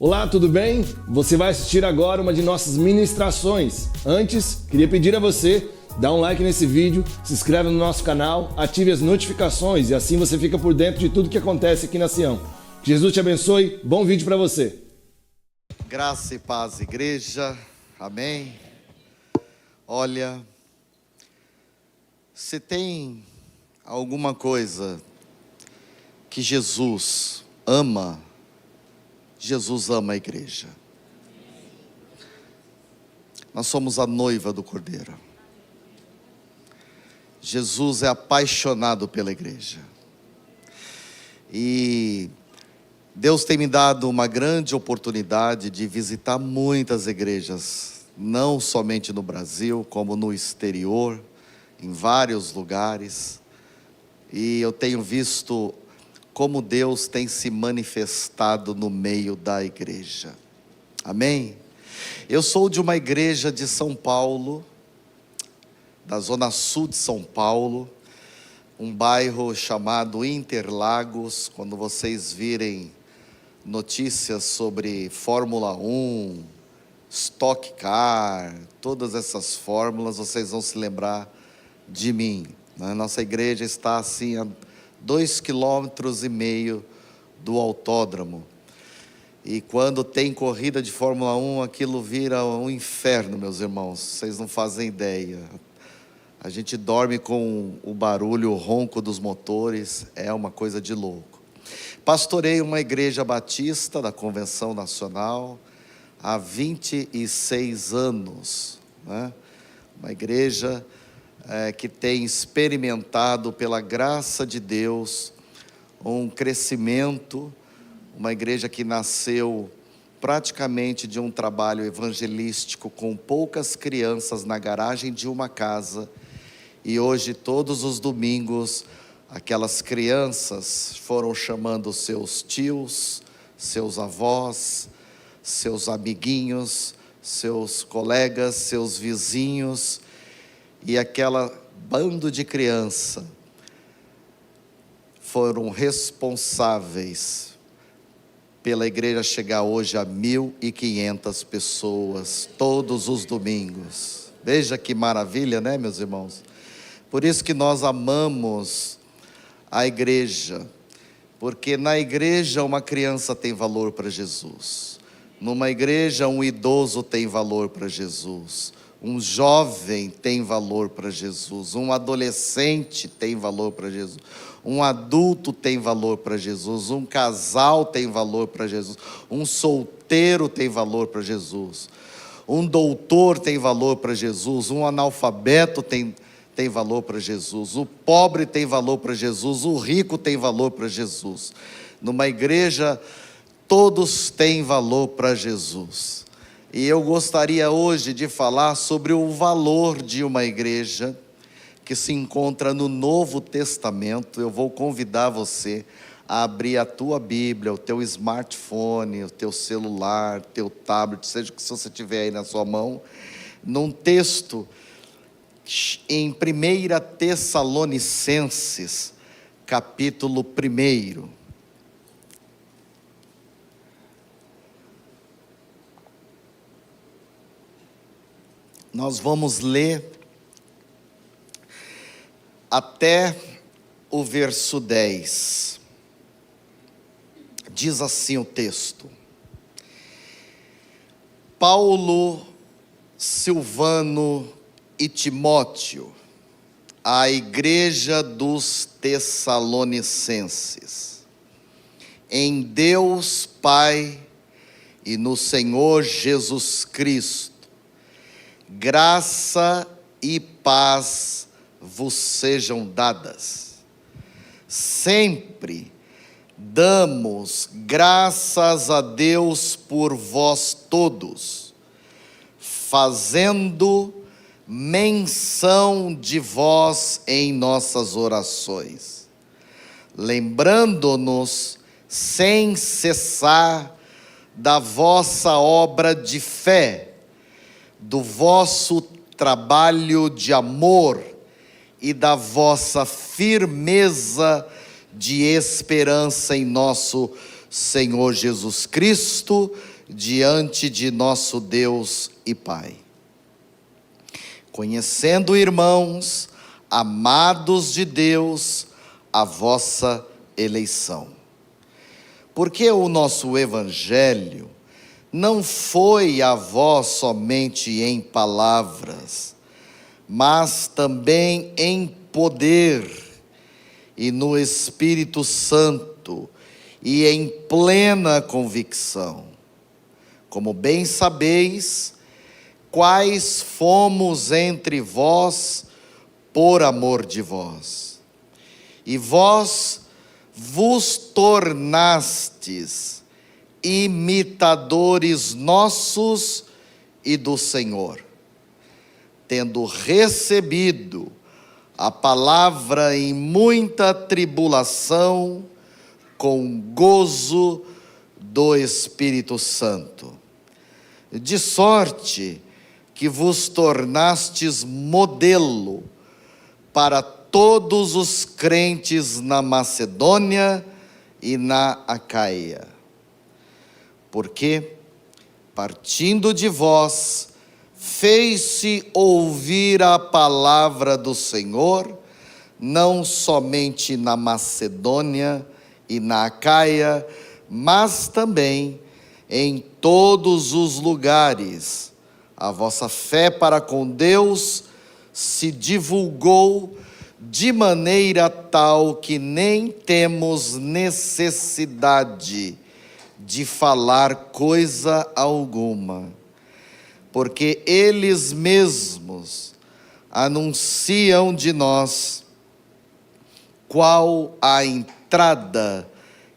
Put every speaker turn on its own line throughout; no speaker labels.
Olá, tudo bem? Você vai assistir agora uma de nossas ministrações. Antes, queria pedir a você, dá um like nesse vídeo, se inscreve no nosso canal, ative as notificações e assim você fica por dentro de tudo que acontece aqui na Sião. Que Jesus te abençoe, bom vídeo para você.
Graça e paz, igreja, amém? Olha, se tem alguma coisa que Jesus ama a igreja. Nós somos a noiva do Cordeiro. Jesus é apaixonado pela igreja. E Deus tem me dado uma grande oportunidade de visitar muitas igrejas, não somente no Brasil, como no exterior, em vários lugares. E eu tenho visto como Deus tem se manifestado no meio da igreja. Amém? Eu sou de uma igreja de São Paulo, da zona sul de São Paulo, um bairro chamado Interlagos. Quando vocês virem notícias sobre Fórmula 1, Stock Car, todas essas fórmulas, vocês vão se lembrar de mim. Nossa igreja está assim a 2,5 km do autódromo. E quando tem corrida de Fórmula 1, aquilo vira um inferno, meus irmãos. Vocês não fazem ideia. A gente dorme com o barulho, o ronco dos motores. É uma coisa de louco. Pastorei uma igreja batista da Convenção Nacional há 26 anos. Uma igreja que tem experimentado pela graça de Deus um crescimento, uma igreja que nasceu praticamente de um trabalho evangelístico com poucas crianças na garagem de uma casa, e hoje todos os domingos aquelas crianças foram chamando seus tios, seus avós, seus amiguinhos, seus colegas, seus vizinhos. E aquela bando de criança foram responsáveis pela igreja chegar hoje a 1.500 pessoas, todos os domingos. Veja que maravilha, né, meus irmãos? Por isso que nós amamos a igreja, porque na igreja uma criança tem valor para Jesus. Numa igreja um idoso tem valor para Jesus. Um jovem tem valor para Jesus, um adolescente tem valor para Jesus, um adulto tem valor para Jesus, um casal tem valor para Jesus, um solteiro tem valor para Jesus, um doutor tem valor para Jesus, um analfabeto tem valor para Jesus, o pobre tem valor para Jesus, o rico tem valor para Jesus. Numa igreja, todos têm valor para Jesus. E eu gostaria hoje de falar sobre o valor de uma igreja que se encontra no Novo Testamento. Eu vou convidar você a abrir a tua Bíblia, o teu smartphone, o teu celular, teu tablet, seja o que você tiver aí na sua mão, num texto em 1 Tessalonicenses, capítulo 1. Nós vamos ler até o verso 10. Diz assim o texto: Paulo, Silvano e Timóteo, à igreja dos Tessalonicenses, em Deus Pai e no Senhor Jesus Cristo, graça e paz vos sejam dadas. Sempre damos graças a Deus por vós todos, fazendo menção de vós em nossas orações, lembrando-nos sem cessar da vossa obra de fé, do vosso trabalho de amor e da vossa firmeza de esperança em nosso Senhor Jesus Cristo, diante de nosso Deus e Pai. Conhecendo, irmãos, amados de Deus, a vossa eleição. Porque o nosso evangelho não foi a vós somente em palavras, mas também em poder e no Espírito Santo e em plena convicção. Como bem sabeis, quais fomos entre vós por amor de vós. E vós vos tornastes imitadores nossos e do Senhor, tendo recebido a palavra em muita tribulação, com gozo do Espírito Santo, de sorte que vos tornastes modelo para todos os crentes na Macedônia e na Acaia. Porque, partindo de vós, fez-se ouvir a palavra do Senhor, não somente na Macedônia e na Acaia, mas também em todos os lugares. A vossa fé para com Deus se divulgou de maneira tal que nem temos necessidade de falar coisa alguma, porque eles mesmos anunciam de nós qual a entrada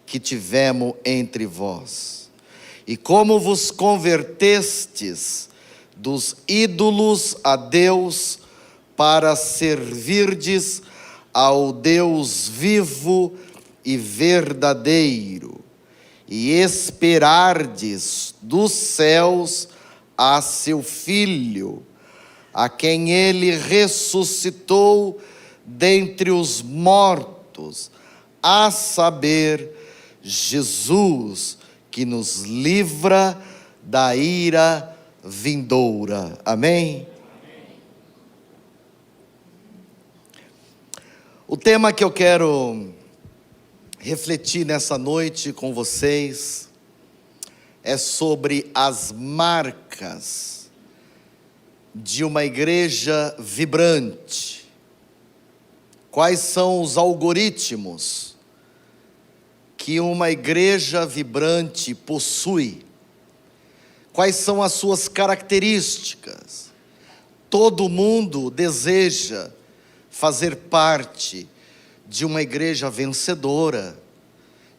que tivemos entre vós, e como vos convertestes dos ídolos a Deus, para servirdes ao Deus vivo e verdadeiro, e esperardes dos céus a seu Filho, a quem ele ressuscitou dentre os mortos, a saber, Jesus, que nos livra da ira vindoura. Amém? O tema que eu quero refletir nessa noite com vocês é sobre as marcas de uma igreja vibrante. Quais são os algoritmos que uma igreja vibrante possui? Quais são as suas características? Todo mundo deseja fazer parte de uma igreja vencedora,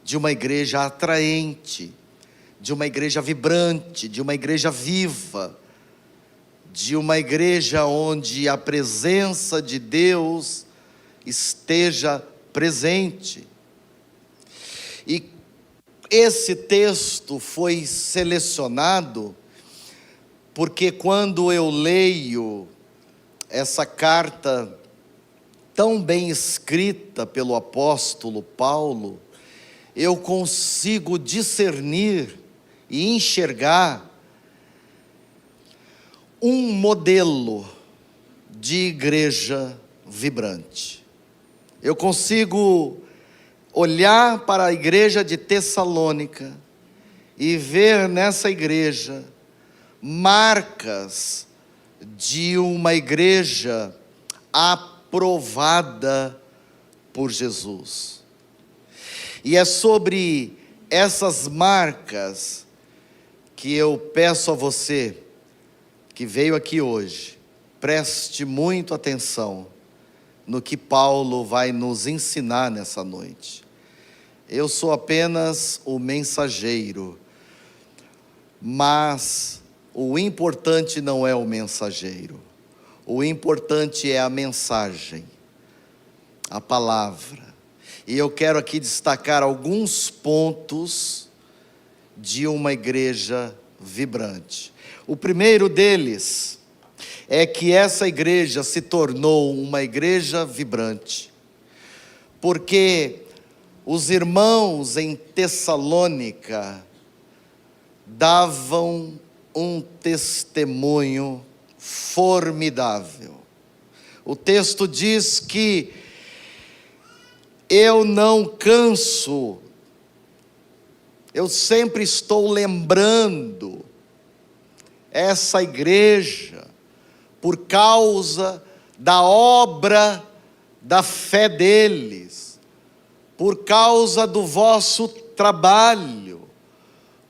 de uma igreja atraente, de uma igreja vibrante, de uma igreja viva, de uma igreja onde a presença de Deus esteja presente. E esse texto foi selecionado porque quando eu leio essa carta tão bem escrita pelo apóstolo Paulo, eu consigo discernir e enxergar um modelo de igreja vibrante. Eu consigo olhar para a igreja de Tessalônica e ver nessa igreja marcas de uma igreja aprovada por Jesus. E é sobre essas marcas que eu peço a você que veio aqui hoje, preste muito atenção no que Paulo vai nos ensinar nessa noite. Eu sou apenas o mensageiro, mas o importante não é o mensageiro, o importante é a mensagem, a palavra. E eu quero aqui destacar alguns pontos de uma igreja vibrante. O primeiro deles é que essa igreja se tornou uma igreja vibrante, porque os irmãos em Tessalônica davam um testemunho formidável. O texto diz que eu não canso, eu sempre estou lembrando essa igreja por causa da obra da fé deles, por causa do vosso trabalho,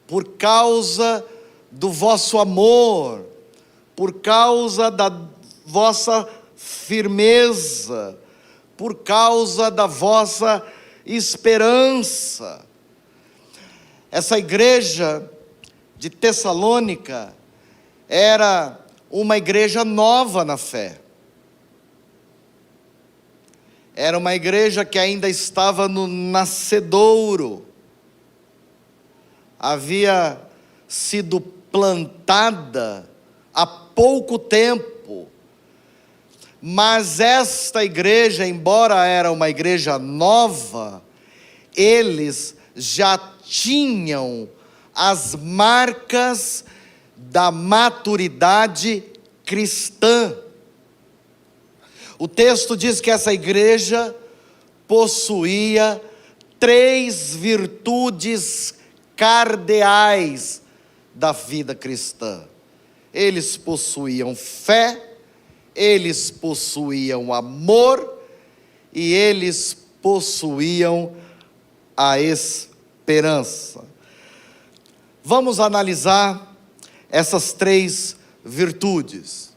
por causa do vosso amor, por causa da vossa firmeza, por causa da vossa esperança. Essa igreja de Tessalônica era uma igreja nova na fé. Era uma igreja que ainda estava no nascedouro. Havia sido plantada há pouco tempo. Mas esta igreja, embora era uma igreja nova, eles já tinham as marcas da maturidade cristã. O texto diz que essa igreja possuía 3 virtudes cardeais da vida cristã. Eles possuíam fé, eles possuíam amor e eles possuíam a esperança. Vamos analisar essas 3 virtudes.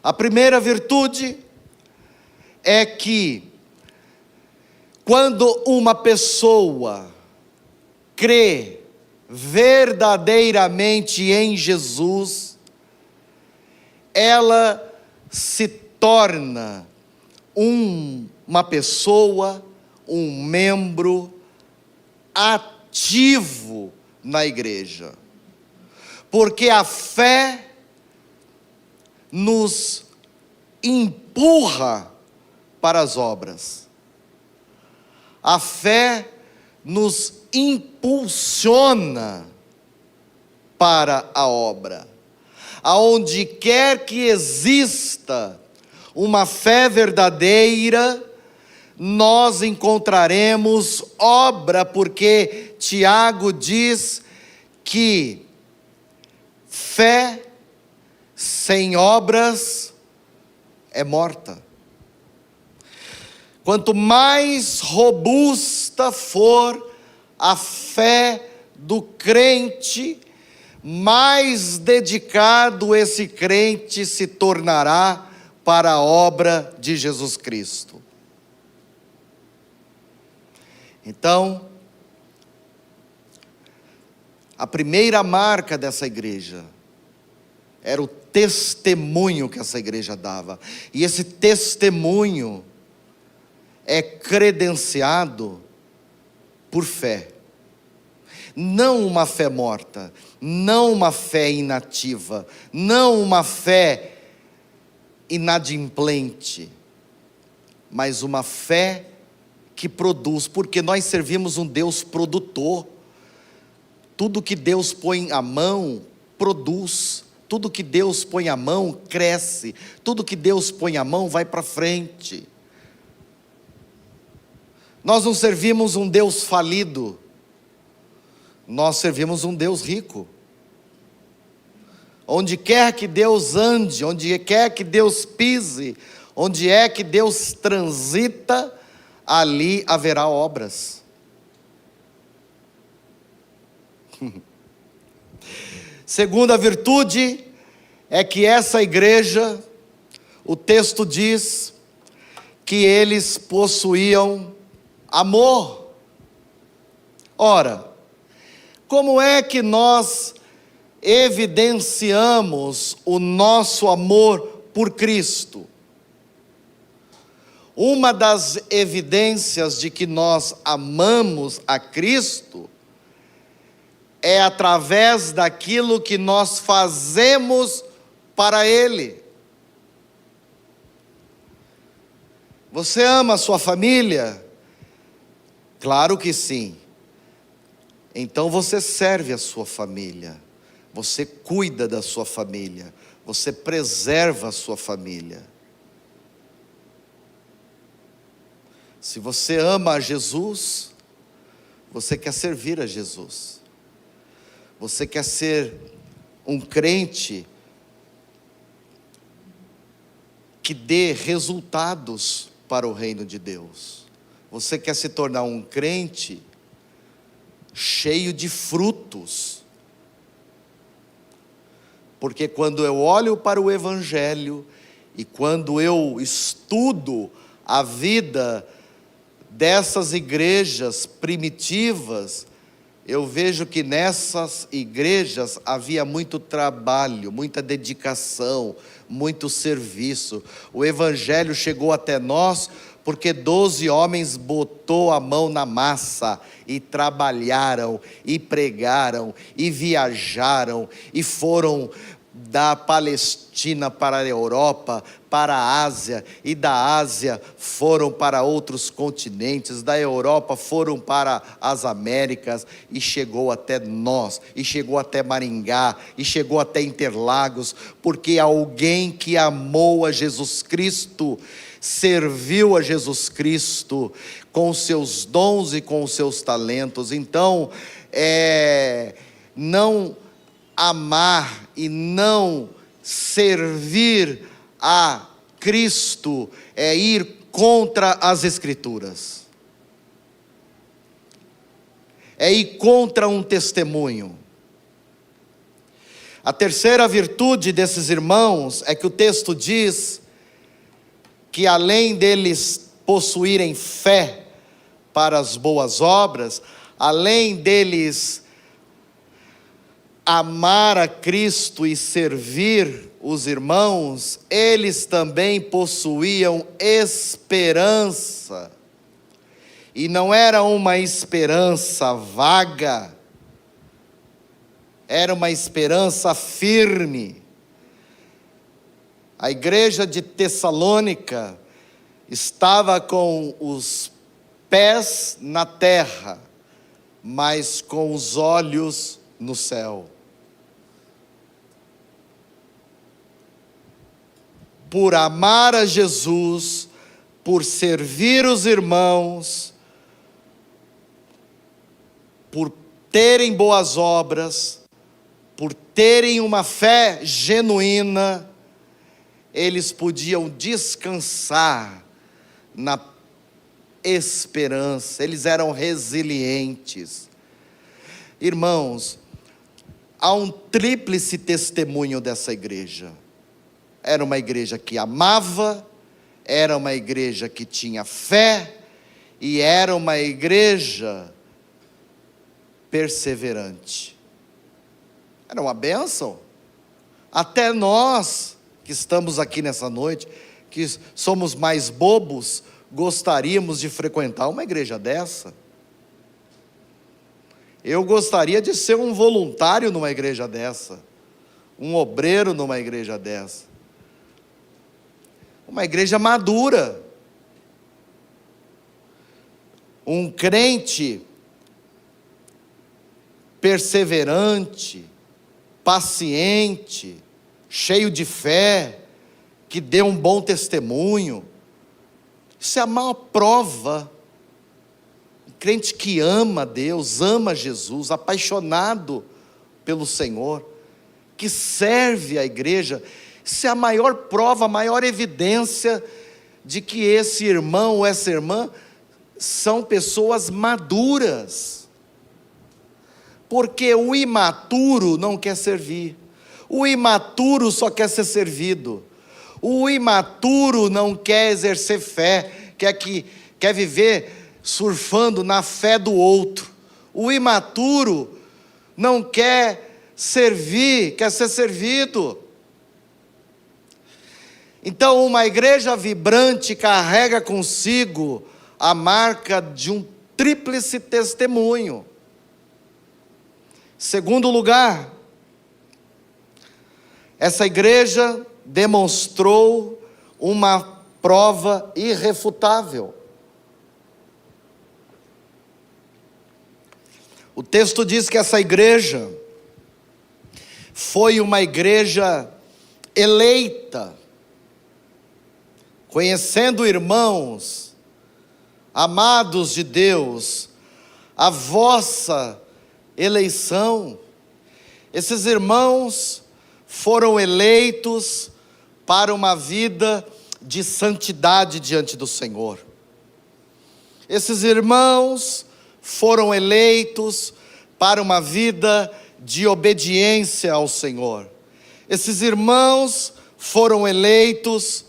A primeira virtude é que quando uma pessoa crê verdadeiramente em Jesus, ela se torna uma pessoa, um membro ativo na igreja. Porque a fé nos empurra para as obras. A fé nos impulsiona para a obra. Aonde quer que exista uma fé verdadeira, nós encontraremos obra, porque Tiago diz que fé sem obras é morta. Quanto mais robusta for a fé do crente, mais dedicado esse crente se tornará para a obra de Jesus Cristo. Então, a primeira marca dessa igreja era o testemunho que essa igreja dava. E esse testemunho é credenciado por fé. Não uma fé morta, não uma fé inativa, não uma fé inadimplente, mas uma fé que produz, porque nós servimos um Deus produtor. Tudo que Deus põe a mão, produz. Tudo que Deus põe a mão, cresce. Tudo que Deus põe a mão, vai para frente. Nós não servimos um Deus falido, nós servimos um Deus rico. Onde quer que Deus ande, onde quer que Deus pise, onde é que Deus transita, ali haverá obras. Segunda virtude é que essa igreja, o texto diz que eles possuíam amor. Ora, como é que nós evidenciamos o nosso amor por Cristo? Uma das evidências de que nós amamos a Cristo é através daquilo que nós fazemos para Ele. Você ama a sua família? Claro que sim. Então você serve a sua família, você cuida da sua família, você preserva a sua família. Se você ama a Jesus, você quer servir a Jesus. Você quer ser um crente que dê resultados para o reino de Deus. Você quer se tornar um crente cheio de frutos. Porque quando eu olho para o Evangelho e quando eu estudo a vida dessas igrejas primitivas, eu vejo que nessas igrejas havia muito trabalho, muita dedicação, muito serviço. O Evangelho chegou até nós porque 12 homens botou a mão na massa e trabalharam, e pregaram, e viajaram, e foram da Palestina para a Europa, para a Ásia, e da Ásia foram para outros continentes, da Europa foram para as Américas, e chegou até nós, e chegou até Maringá, e chegou até Interlagos, porque alguém que amou a Jesus Cristo, serviu a Jesus Cristo, com os seus dons e com os seus talentos. Então, não amar e não servir a Cristo é ir contra as Escrituras, é ir contra um testemunho. A terceira virtude desses irmãos é que o texto diz que além deles possuírem fé para as boas obras, além deles amar a Cristo e servir os irmãos, eles também possuíam esperança. E não era uma esperança vaga, era uma esperança firme. A igreja de Tessalônica estava com os pés na terra, mas com os olhos no céu. Por amar a Jesus, por servir os irmãos, por terem boas obras, por terem uma fé genuína, eles podiam descansar na esperança, eles eram resilientes. Irmãos, há um tríplice testemunho dessa igreja. Era uma igreja que amava, era uma igreja que tinha fé, e era uma igreja perseverante. Era uma bênção. Até nós que estamos aqui nessa noite, que somos mais bobos, gostaríamos de frequentar uma igreja dessa. Eu gostaria de ser um voluntário numa igreja dessa, um obreiro numa igreja dessa. Uma igreja madura, um crente perseverante, paciente, cheio de fé, que dê um bom testemunho. Isso é a maior prova. Um crente que ama Deus, ama Jesus, apaixonado pelo Senhor, que serve a igreja. Isso é a maior prova, a maior evidência de que esse irmão ou essa irmã são pessoas maduras. Porque o imaturo não quer servir, o imaturo só quer ser servido, o imaturo não quer exercer fé, quer viver surfando na fé do outro. O imaturo não quer servir, quer ser servido. Então, uma igreja vibrante carrega consigo a marca de um tríplice testemunho. Segundo lugar, essa igreja demonstrou uma prova irrefutável. O texto diz que essa igreja foi uma igreja eleita, conhecendo irmãos, amados de Deus, a vossa eleição. Esses irmãos foram eleitos para uma vida de santidade diante do Senhor. Esses irmãos foram eleitos para uma vida de obediência ao Senhor. Esses irmãos foram eleitos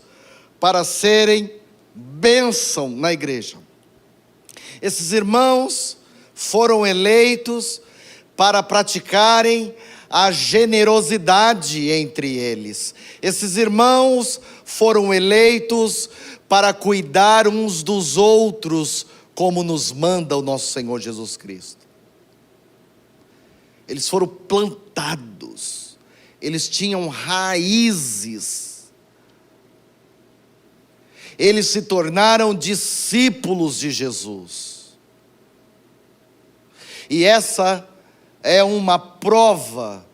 para serem bênção na igreja. Esses irmãos foram eleitos para praticarem a generosidade entre eles. Esses irmãos foram eleitos para cuidar uns dos outros, como nos manda o nosso Senhor Jesus Cristo. Eles foram plantados, eles tinham raízes, eles se tornaram discípulos de Jesus. E essa é uma prova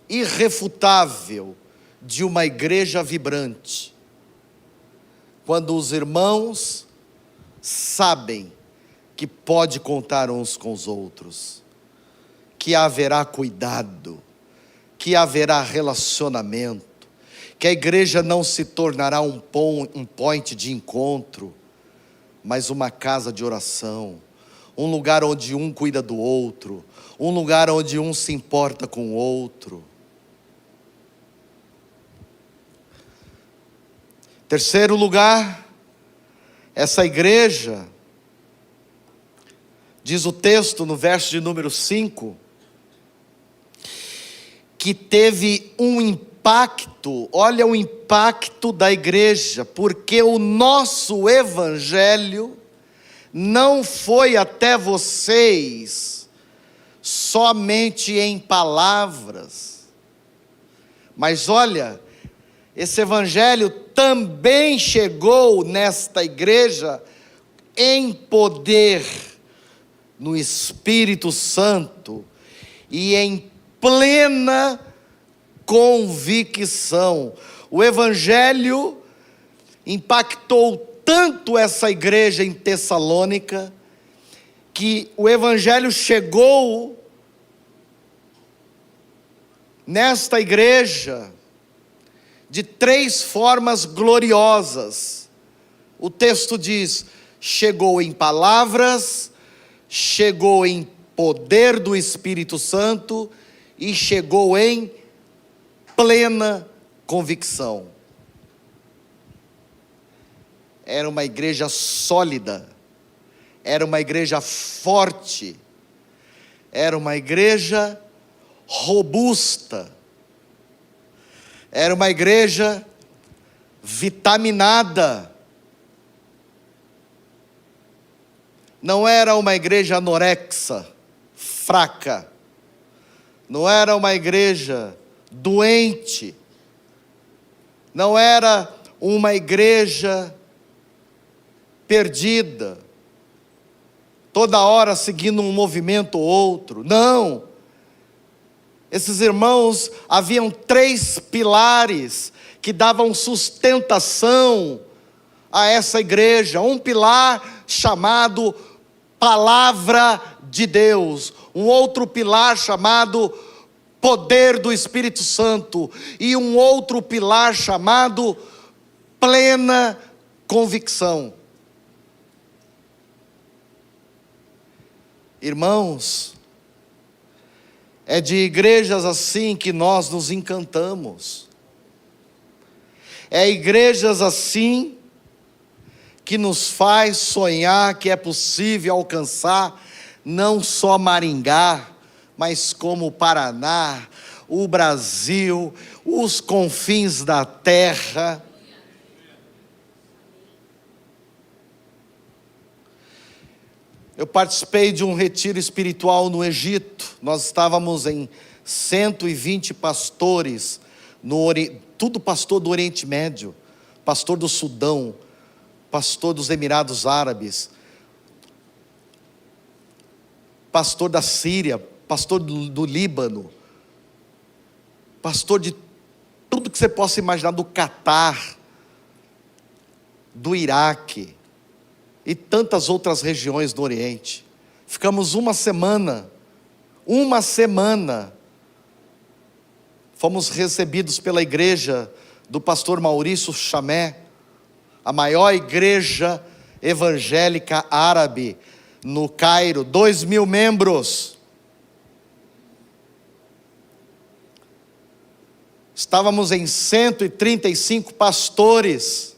irrefutável de uma igreja vibrante. Quando os irmãos sabem que pode contar uns com os outros, que haverá cuidado, que haverá relacionamento, que a igreja não se tornará um point de encontro, mas uma casa de oração, um lugar onde um cuida do outro, um lugar onde um se importa com o outro. Terceiro lugar, essa igreja, diz o texto no verso de número 5, que teve um impacto. Olha o impacto da igreja, porque o nosso evangelho não foi até vocês somente em palavras, mas olha, esse evangelho também chegou nesta igreja em poder, no Espírito Santo e em plena convicção. O evangelho impactou tanto essa igreja em Tessalônica, que o evangelho chegou nesta igreja de 3 formas gloriosas. O texto diz: chegou em palavras, chegou em poder do Espírito Santo e chegou em plena convicção. Era uma igreja sólida, era uma igreja forte, era uma igreja robusta, era uma igreja vitaminada. Não era uma igreja anorexa, fraca. Não era uma igreja doente. Não era uma igreja perdida, toda hora seguindo um movimento ou outro. Não. Esses irmãos, haviam 3 pilares que davam sustentação a essa igreja. Um pilar chamado Palavra de Deus, um outro pilar chamado Poder do Espírito Santo, e um outro pilar chamado Plena Convicção. Irmãos, é de igrejas assim que nós nos encantamos. É igrejas assim que nos faz sonhar que é possível alcançar não só Maringá, mas como o Paraná, o Brasil, os confins da terra. Eu participei de um retiro espiritual no Egito. Nós estávamos em 120 pastores, tudo pastor do Oriente Médio, pastor do Sudão, pastor dos Emirados Árabes, pastor da Síria, pastor do Líbano, pastor de tudo que você possa imaginar, do Catar, do Iraque e tantas outras regiões do Oriente. Ficamos uma semana, fomos recebidos pela igreja do pastor Maurício Chamé, a maior igreja evangélica árabe no Cairo, 2.000 membros. Estávamos em 135 pastores.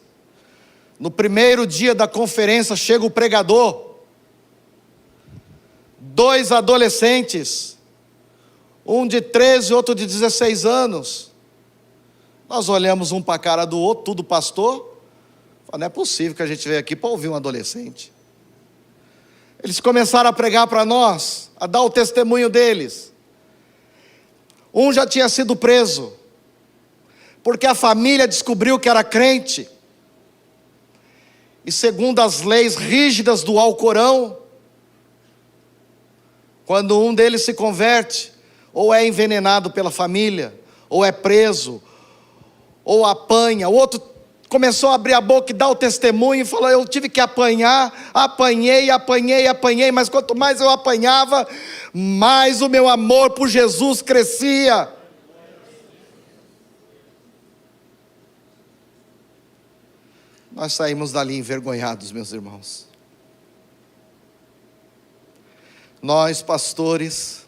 No primeiro dia da conferência chega o pregador, 2 adolescentes, um de 13 e outro de 16 anos. Nós olhamos um para a cara do outro, tudo pastor. Não é possível que a gente veio aqui para ouvir um adolescente. Eles começaram a pregar para nós, a dar o testemunho deles. Um já tinha sido preso, porque a família descobriu que era crente. E segundo as leis rígidas do Alcorão, quando um deles se converte, ou é envenenado pela família, ou é preso, ou apanha. O outro começou a abrir a boca e dar o testemunho e falou: eu tive que apanhar, apanhei, mas quanto mais eu apanhava, mais o meu amor por Jesus crescia. Nós saímos dali envergonhados, meus irmãos. Nós, pastores,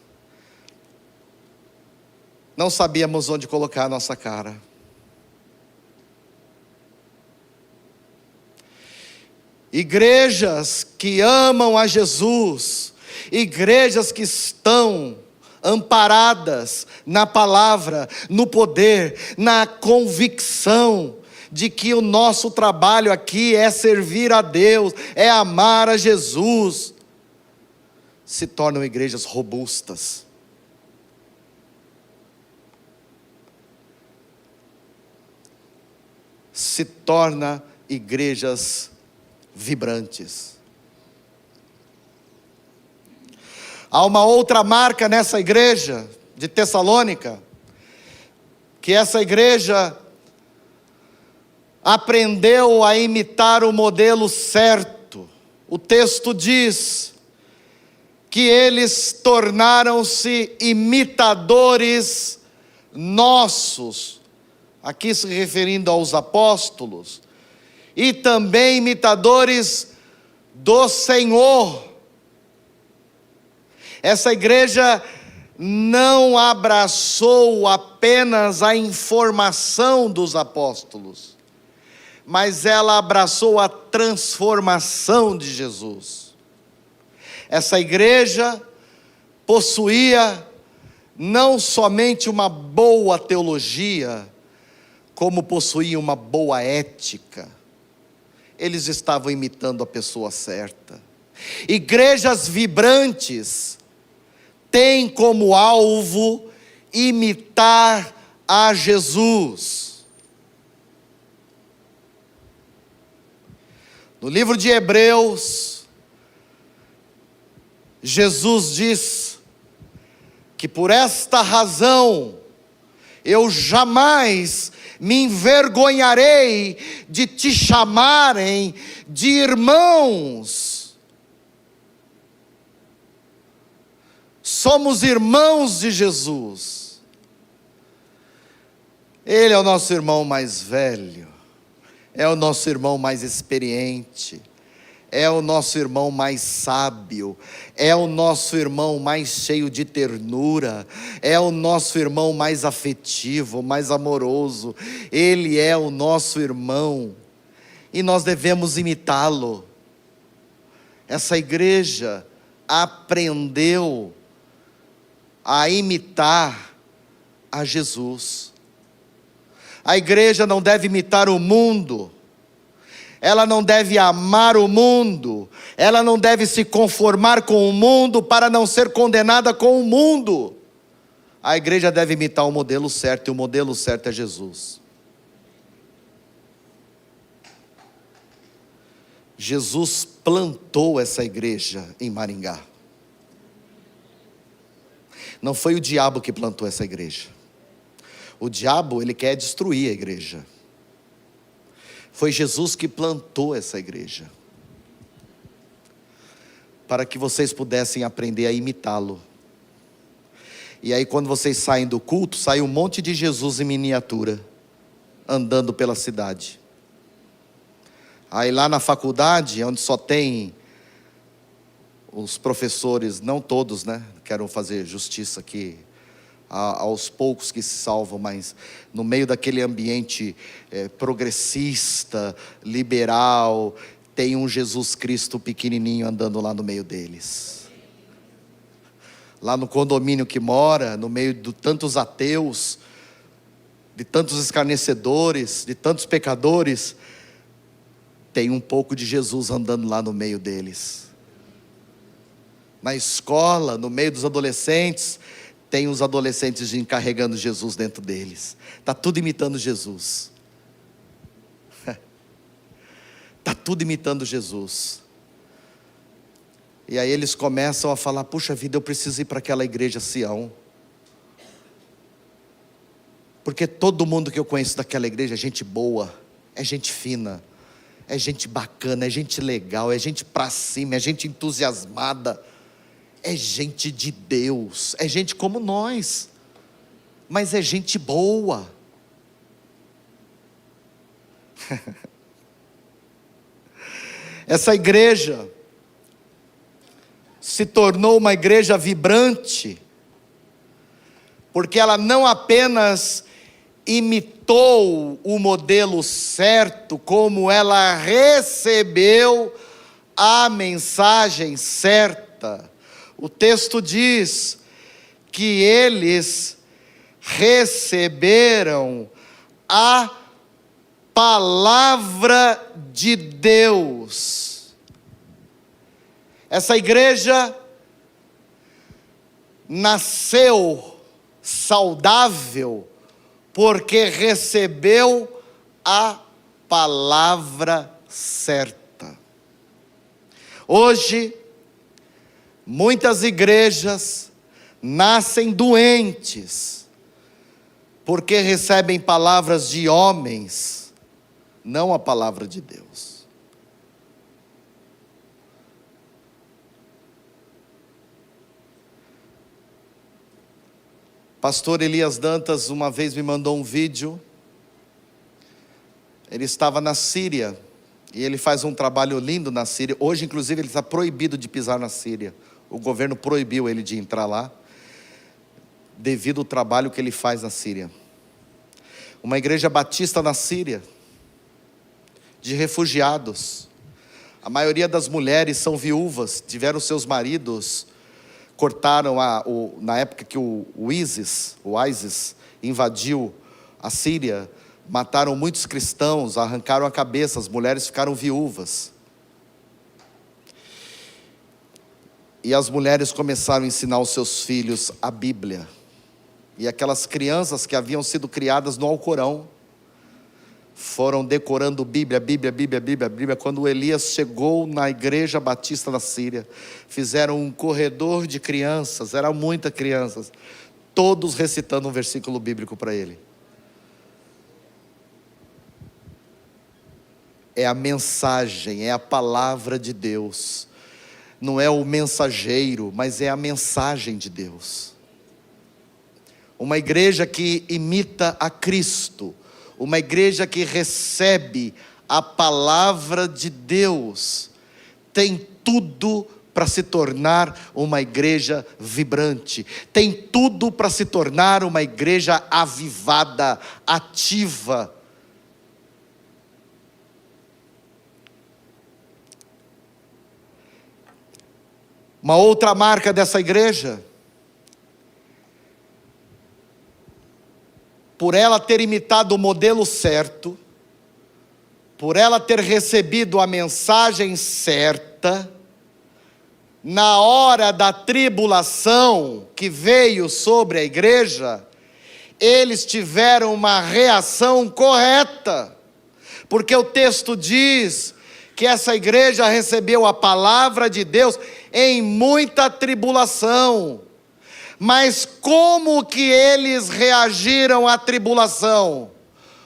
não sabíamos onde colocar a nossa cara. Igrejas que amam a Jesus, igrejas que estão amparadas na palavra, no poder, na convicção de que o nosso trabalho aqui é servir a Deus, é amar a Jesus, se tornam igrejas robustas. Se torna igrejas vibrantes. Há uma outra marca nessa igreja de Tessalônica, que essa igreja aprendeu a imitar o modelo certo. O texto diz que eles tornaram-se imitadores nossos, aqui se referindo aos apóstolos, e também imitadores do Senhor. Essa igreja não abraçou apenas a informação dos apóstolos, mas ela abraçou a transformação de Jesus. Essa igreja possuía não somente uma boa teologia, como possuía uma boa ética. Eles estavam imitando a pessoa certa. Igrejas vibrantes têm como alvo imitar a Jesus. No livro de Hebreus, Jesus diz que por esta razão eu jamais me envergonharei de te chamarem de irmãos. Somos irmãos de Jesus. Ele é o nosso irmão mais velho, é o nosso irmão mais experiente, é o nosso irmão mais sábio, é o nosso irmão mais cheio de ternura, é o nosso irmão mais afetivo, mais amoroso. Ele é o nosso irmão e nós devemos imitá-lo. Essa igreja aprendeu a imitar a Jesus. A igreja não deve imitar o mundo, ela não deve amar o mundo, ela não deve se conformar com o mundo para não ser condenada com o mundo. A igreja deve imitar o modelo certo, e o modelo certo é Jesus. Jesus plantou essa igreja em Maringá. Não foi o diabo que plantou essa igreja. O diabo, ele quer destruir a igreja. Foi Jesus que plantou essa igreja, para que vocês pudessem aprender a imitá-lo. E aí quando vocês saem do culto, sai um monte de Jesus em miniatura, andando pela cidade. Aí lá na faculdade, onde só tem os professores, não todos, né? Quero fazer justiça aqui aos poucos que se salvam, mas no meio daquele ambiente progressista, liberal, tem um Jesus Cristo pequenininho andando lá no meio deles. Lá no condomínio que mora, no meio de tantos ateus, de tantos escarnecedores, de tantos pecadores, tem um pouco de Jesus andando lá no meio deles. Na escola, no meio dos adolescentes, tem os adolescentes encarregando Jesus dentro deles. Está tudo imitando Jesus. Está tudo imitando Jesus. E aí eles começam a falar: puxa vida, eu preciso ir para aquela igreja Sião. Porque todo mundo que eu conheço daquela igreja é gente boa, é gente fina, é gente bacana, é gente legal, é gente para cima, é gente entusiasmada, é gente de Deus, é gente como nós, mas é gente boa. Essa igreja se tornou uma igreja vibrante, porque ela não apenas imitou o modelo certo, como ela recebeu a mensagem certa. O texto diz que eles receberam a palavra de Deus. Essa igreja nasceu saudável porque recebeu a palavra certa. Hoje, muitas igrejas nascem doentes, porque recebem palavras de homens, não a palavra de Deus. Pastor Elias Dantas uma vez me mandou um vídeo. Ele estava na Síria, e ele faz um trabalho lindo na Síria. Hoje, inclusive, ele está proibido de pisar na Síria. O governo proibiu ele de entrar lá, devido ao trabalho que ele faz na Síria. Uma igreja batista na Síria, de refugiados. A maioria das mulheres são viúvas, tiveram seus maridos, cortaram, na época que o ISIS invadiu a Síria, mataram muitos cristãos, arrancaram a cabeça, as mulheres ficaram viúvas. E as mulheres começaram a ensinar os seus filhos a Bíblia. E aquelas crianças que haviam sido criadas no Alcorão, foram decorando Bíblia. Quando Elias chegou na igreja batista da Síria, fizeram um corredor de crianças, eram muitas crianças, todos recitando um versículo bíblico para ele. É a mensagem, é a palavra de Deus. Não é o mensageiro, mas é a mensagem de Deus. Uma igreja que imita a Cristo, uma igreja que recebe a palavra de Deus, tem tudo para se tornar uma igreja vibrante, tem tudo para se tornar uma igreja avivada, ativa. Uma outra marca dessa igreja, por ela ter imitado o modelo certo, por ela ter recebido a mensagem certa, na hora da tribulação que veio sobre a igreja, eles tiveram uma reação correta, porque o texto diz que essa igreja recebeu a palavra de Deus em muita tribulação, Mas como que eles reagiram à tribulação?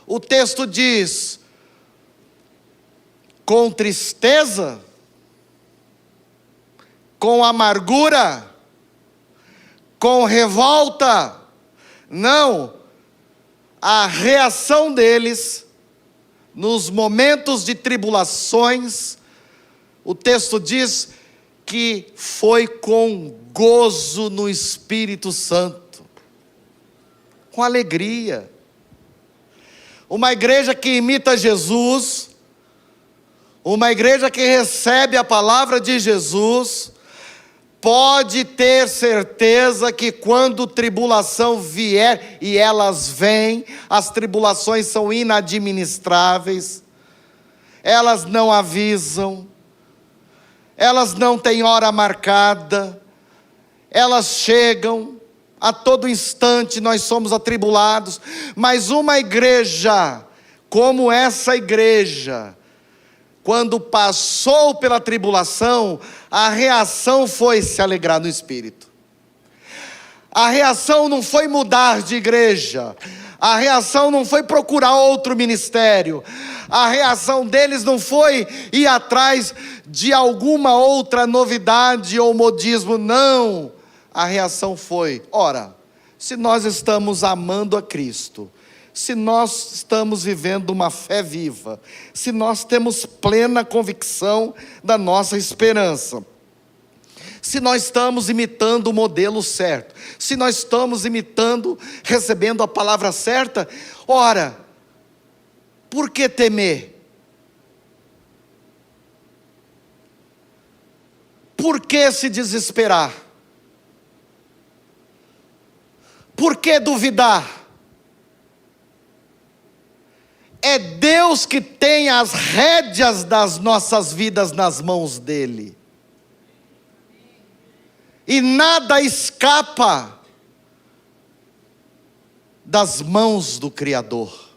O texto diz: com tristeza, com amargura, com revolta. Não, a reação deles nos momentos de tribulações, o texto diz que foi com gozo no Espírito Santo, com alegria. Uma igreja que imita Jesus, uma igreja que recebe a palavra de Jesus, pode ter certeza que quando tribulação vier, e elas vêm, as tribulações são inadministráveis, elas não avisam, elas não têm hora marcada, elas chegam, a todo instante nós somos atribulados, mas uma igreja, como essa igreja, quando passou pela tribulação, a reação foi se alegrar no Espírito. A reação não foi mudar de igreja, a reação não foi procurar outro ministério, a reação deles não foi ir atrás de alguma outra novidade ou modismo, não. A reação foi: ora, se nós estamos amando a Cristo, se nós estamos vivendo uma fé viva, se nós temos plena convicção da nossa esperança, se nós estamos imitando o modelo certo, se nós estamos imitando, recebendo a palavra certa, ora, por que temer? Por que se desesperar? Por que duvidar? É Deus que tem as rédeas das nossas vidas nas mãos dEle. E nada escapa das mãos do Criador.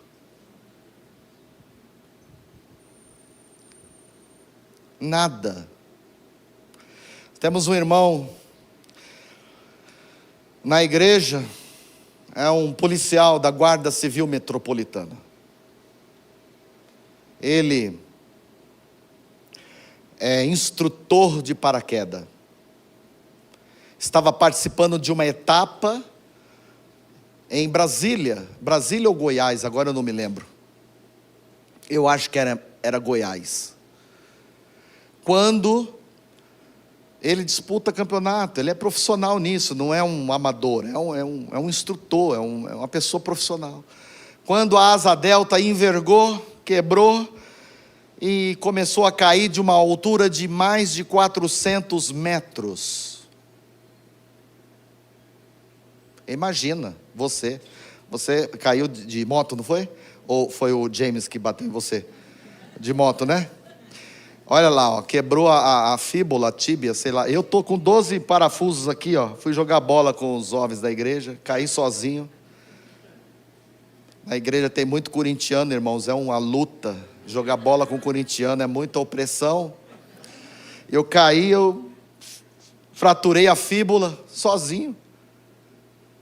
Nada. Temos um irmão na igreja, é um policial da Guarda Civil Metropolitana. Ele é instrutor de paraquedas. Estava participando de uma etapa em Brasília ou Goiás, agora eu não me lembro. Eu acho que era Goiás. Quando ele disputa campeonato, ele é profissional nisso, não é um amador, é um instrutor, é uma pessoa profissional. Quando a asa delta envergou, quebrou e começou a cair de uma altura de mais de 400 metros. Imagina, você caiu de moto, não foi? Ou foi o James que bateu em você? De moto, né? Olha lá, ó, quebrou a fíbula, a tíbia, sei lá. Eu tô com 12 parafusos aqui, ó. Fui jogar bola com os jovens da igreja, caí sozinho. Na igreja tem muito corintiano, irmãos, é uma luta. Jogar bola com corintiano é muita opressão. Eu caí, eu fraturei a fíbula sozinho.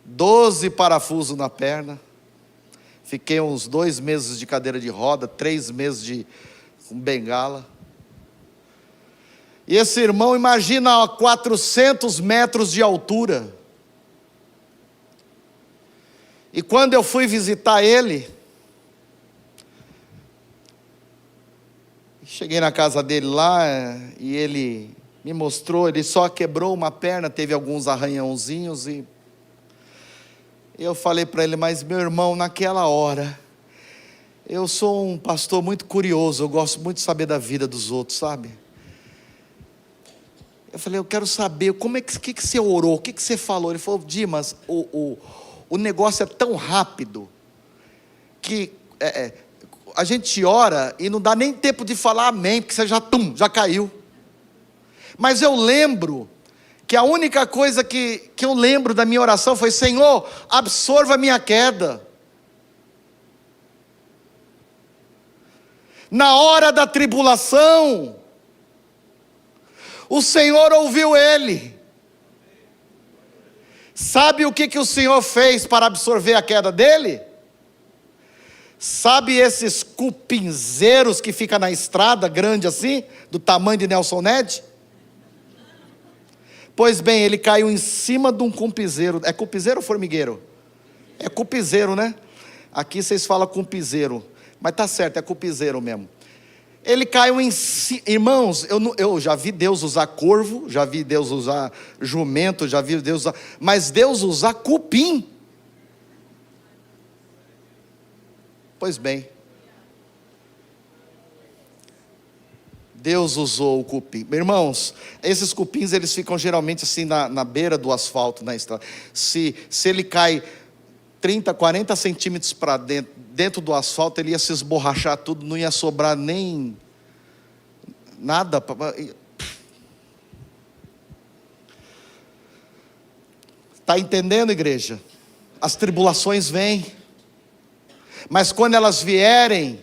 12 parafusos na perna. Fiquei uns 2 meses de cadeira de roda, 3 meses com bengala. E esse irmão, imagina, a 400 metros de altura. E quando eu fui visitar ele, cheguei na casa dele lá, e ele me mostrou, ele só quebrou uma perna, teve alguns arranhãozinhos, e eu falei para ele: mas meu irmão, naquela hora, eu sou um pastor muito curioso, eu gosto muito de saber da vida dos outros, sabe? Eu falei: eu quero saber, que você orou, o que você falou? Ele falou: Dimas, o negócio é tão rápido, que a gente ora e não dá nem tempo de falar amém, porque você já caiu. Mas eu lembro que a única coisa que eu lembro da minha oração foi: Senhor, absorva a minha queda. Na hora da tribulação, o Senhor ouviu ele. Sabe o que o Senhor fez para absorver a queda dele? Sabe esses cupinzeiros que ficam na estrada, grande assim, do tamanho de Nelson Ned? Pois bem, ele caiu em cima de um cupinzeiro. É cupinzeiro ou formigueiro? É cupinzeiro, né? Aqui vocês falam cupinzeiro, mas tá certo, é cupinzeiro mesmo. Ele caiu em cima. Irmãos, eu já vi Deus usar corvo, já vi Deus usar jumento, já vi Deus usar, mas Deus usar cupim. Pois bem, Deus usou o cupim. Irmãos, esses cupins eles ficam geralmente assim na beira do asfalto, na estrada. Se ele cai 30, 40 centímetros para dentro do asfalto, ele ia se esborrachar tudo, não ia sobrar nem nada. Está entendendo, igreja? As tribulações vêm, mas quando elas vierem,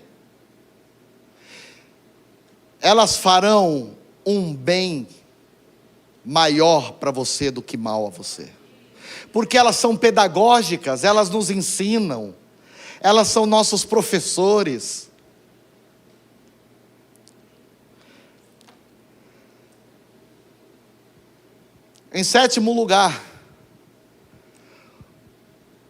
elas farão um bem maior para você do que mal a você, porque elas são pedagógicas, elas nos ensinam, elas são nossos professores. Em sétimo lugar,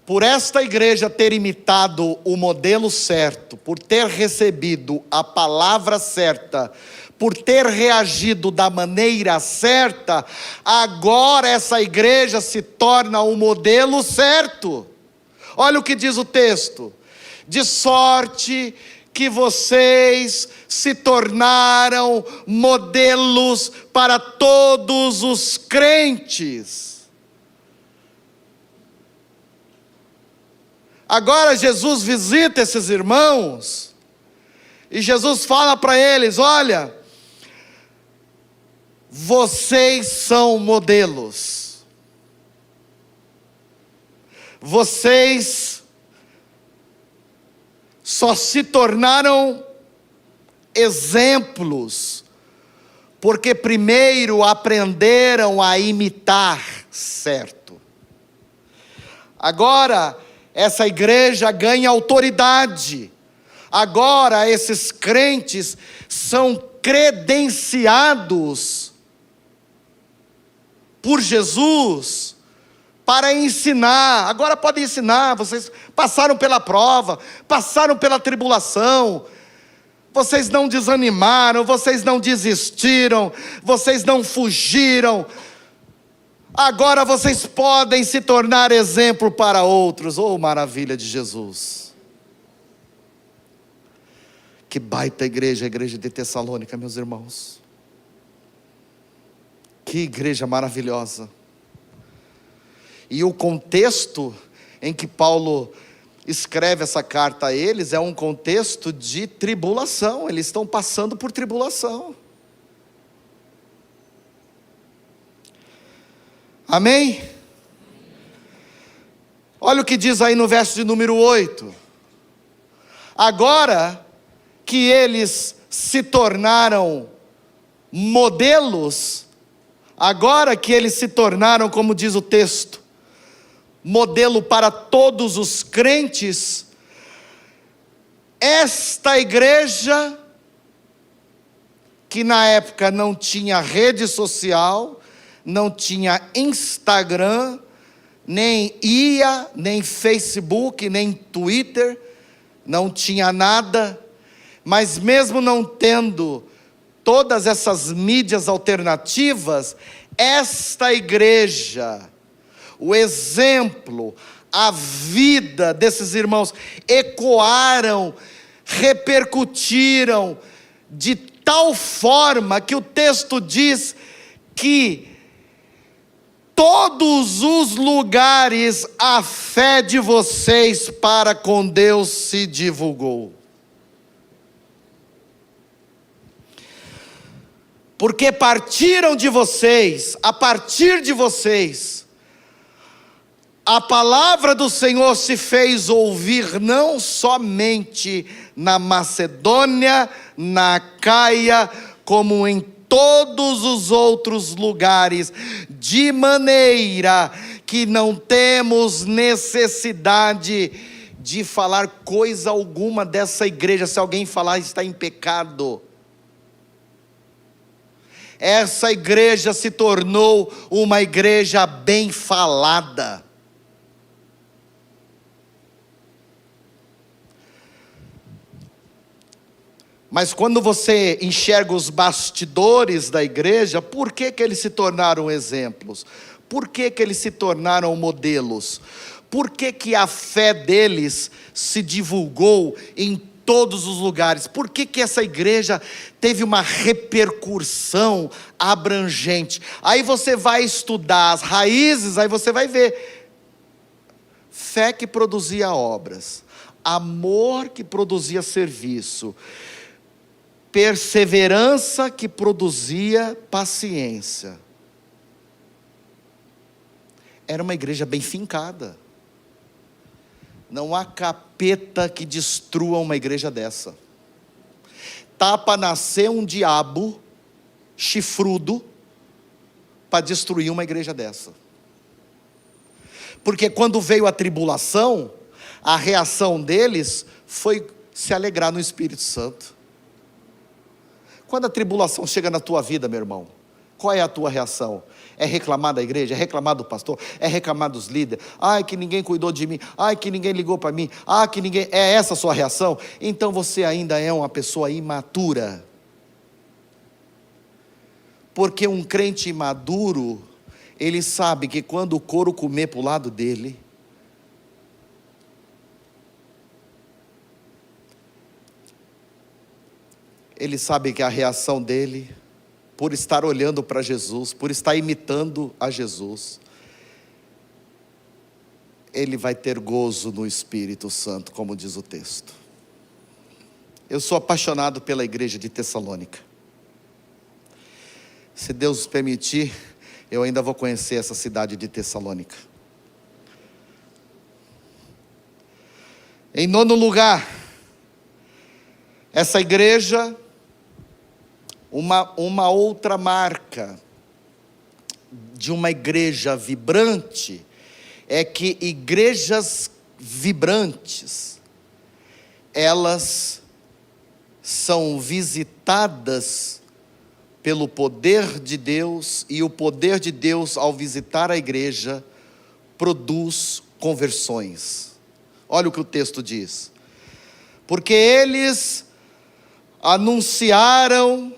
por esta igreja ter imitado o modelo certo, por ter recebido a palavra certa, por ter reagido da maneira certa, agora essa igreja se torna o modelo certo. Olha o que diz o texto: de sorte que vocês se tornaram modelos para todos os crentes. Agora Jesus visita esses irmãos, e Jesus fala para eles: olha, vocês são modelos, vocês só se tornaram exemplos, porque primeiro aprenderam a imitar certo. Agora, essa igreja ganha autoridade. Agora esses crentes são credenciados por Jesus para ensinar. Agora podem ensinar. Vocês passaram pela prova, passaram pela tribulação, vocês não desanimaram, vocês não desistiram, vocês não fugiram. Agora vocês podem se tornar exemplo para outros. Oh, maravilha de Jesus! Que baita igreja, a igreja de Tessalônica, meus irmãos. Que igreja maravilhosa. E o contexto em que Paulo escreve essa carta a eles é um contexto de tribulação. Eles estão passando por tribulação. Amém? Olha o que diz aí no verso de número 8. Agora que eles se tornaram modelos, agora que eles se tornaram, como diz o texto, modelo para todos os crentes, esta igreja, que na época não tinha rede social, não tinha Instagram, nem nem Facebook, nem Twitter, não tinha nada, mas mesmo não tendo todas essas mídias alternativas, esta igreja, o exemplo, a vida desses irmãos ecoaram, repercutiram de tal forma que o texto diz que todos os lugares a fé de vocês para com Deus se divulgou. Porque partiram de vocês, a partir de vocês, a palavra do Senhor se fez ouvir não somente na Macedônia, na Acaia, como em todos os outros lugares, de maneira que não temos necessidade de falar coisa alguma dessa igreja. Se alguém falar, está em pecado. Essa igreja se tornou uma igreja bem falada. Mas quando você enxerga os bastidores da igreja, por que eles se tornaram exemplos? Por que eles se tornaram modelos? Por que a fé deles se divulgou em todos os lugares? Por que essa igreja teve uma repercussão abrangente? Aí você vai estudar as raízes, aí você vai ver. Fé que produzia obras, amor que produzia serviço, perseverança que produzia paciência. Era uma igreja bem fincada. Não há capeta que destrua uma igreja dessa. Tá para nascer um diabo chifrudo para destruir uma igreja dessa. Porque quando veio a tribulação, a reação deles foi se alegrar no Espírito Santo. Quando a tribulação chega na tua vida, meu irmão, qual é a tua reação? É reclamar da igreja? É reclamar do pastor? É reclamar dos líderes? Ai, que ninguém cuidou de mim. Ai, que ninguém ligou para mim. Ah, que ninguém... É essa a sua reação? Então você ainda é uma pessoa imatura. Porque um crente imaduro, ele sabe que quando o couro comer para o lado dele, ele sabe que a reação dele, por estar olhando para Jesus, por estar imitando a Jesus, ele vai ter gozo no Espírito Santo, como diz o texto. Eu sou apaixonado pela igreja de Tessalônica. Se Deus permitir, eu ainda vou conhecer essa cidade de Tessalônica. Em nono lugar, essa igreja, uma outra marca de uma igreja vibrante, é que igrejas vibrantes, elas são visitadas pelo poder de Deus, e o poder de Deus, ao visitar a igreja, produz conversões. Olha o que o texto diz: porque eles anunciaram